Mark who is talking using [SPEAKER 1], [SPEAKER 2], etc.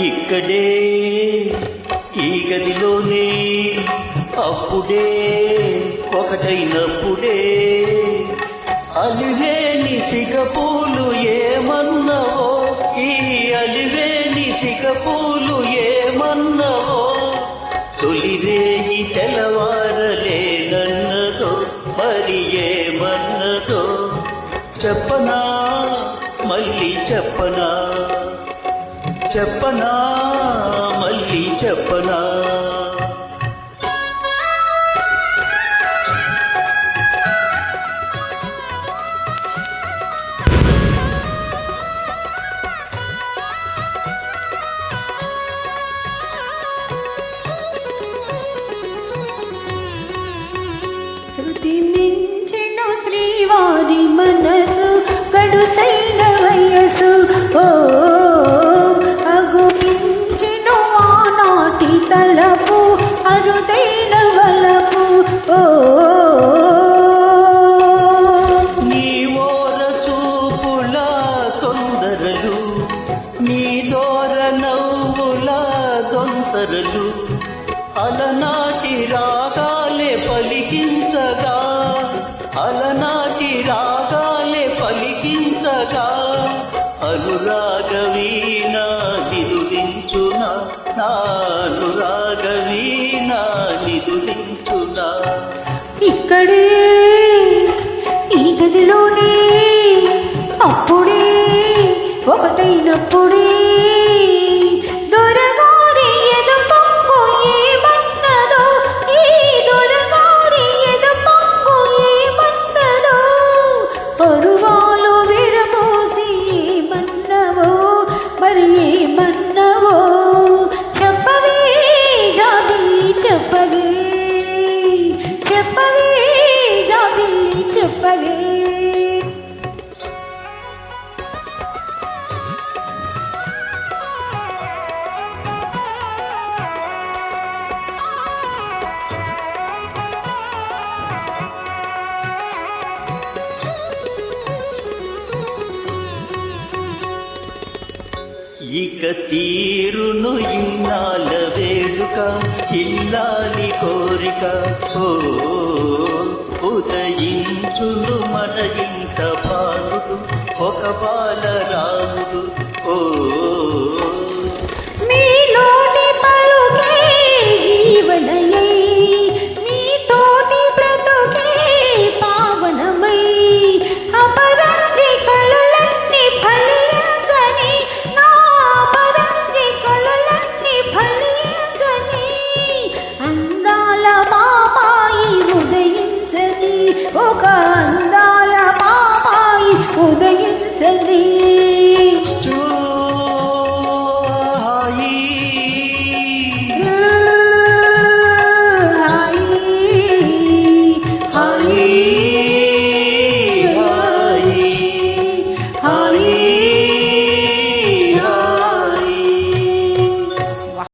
[SPEAKER 1] ఇక్కడే ఈ గదిలోనే అప్పుడే ఒకటైనప్పుడే అలివేని సిగపూలు ఏమన్నవో ఈ అలివేని సిగపూలు ఏమన్నవో తొలిరేయి తెల్లవారలేనన్నదో మరి ఏమన్నదో చెప్పనా మళ్ళీ చెప్పనా చెప్పనా మళ్ళీ చెప్పనా
[SPEAKER 2] శృతి మించిన శ్రీవారి మనసు గడుసైన వయసు అగుపించిన ఆనాటి తలపు అరుదైన వలపు
[SPEAKER 1] నీ ఓర చూపుల తొందరలు నీ దోర నవ్వుల దొంతరలు అలనాటి రాగాలే పలికించగా అలనాటి రాగాలే పలికించగా అనురాగవీణ నిదురించునా నా అనురాగవీణ నిదురించునా
[SPEAKER 2] ఇక్కడే ఈ గదిలోనే అప్పుడే ఒకటైనప్పుడే దొరగారి ఎదపంగు ఏమన్నదో ఈ దొరగారి ఎదపంగు ఏమన్నదో పరువాలు విరమోసి ఏమన్నవో మరి ఏమన్నవో చెప్పవే జాబిల్లి చెప్పవే చెప్పవే జాబిల్లి చెప్పవే
[SPEAKER 1] ఇక తీరును ఇన్నాళ్ళ వేడుక ఇల్లాలి కోరిక ఉదయించును మన ఇంట బాలుడు ఒక బాలరాముడు
[SPEAKER 2] మీలోని పలుకే జీవనయై మీతోటి బ్రతుకే పావనమై అపరంజి కలలన్నీ ఫలించని నా అపరంజి కలలన్నీ ఫలించని అందాల పాపాయి ఉదయించని ఒక అందాల పాపాయి ఉదయించని